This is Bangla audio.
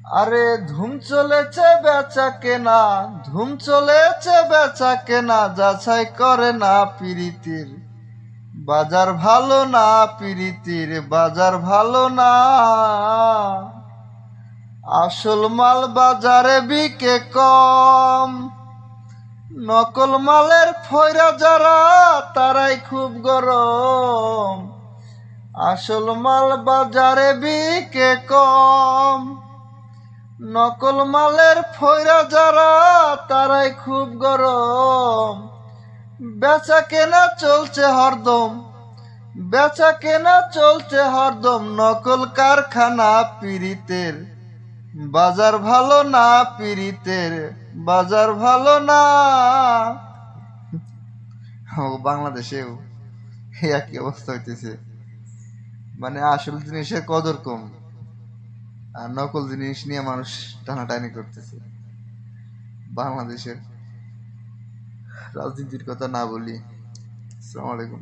আরে ধুম চলেছে বেচা কেনা, ধুম চলেছে বেচা কেনা, যাচাই করে না পিরিতির বাজার ভালো না, পিরিতির বাজার ভালো না। আসল মাল বাজারে বিকে কম, নকল মালের ফয়রা যারা তারাই খুব গরম। আসল মাল বাজারে বিকে কম, নকল মালের ফয়রা যারা তারাই খুব গরম। বেচা কেনা চলছে হরদম, বেচা কেনা চলছে হরদম, নকল কারখানা পিরিতের বাজার ভালো না, পিরিতের বাজার ভালো না। বাংলাদেশেও একই অবস্থা হইতেছে, মানে আসল জিনিসের কদর কম আর নকল জিনিস নিয়ে মানুষ টানাটানি করতেছে। বাংলাদেশের রাজনীতির কথা না বলি। আসসালামু আলাইকুম।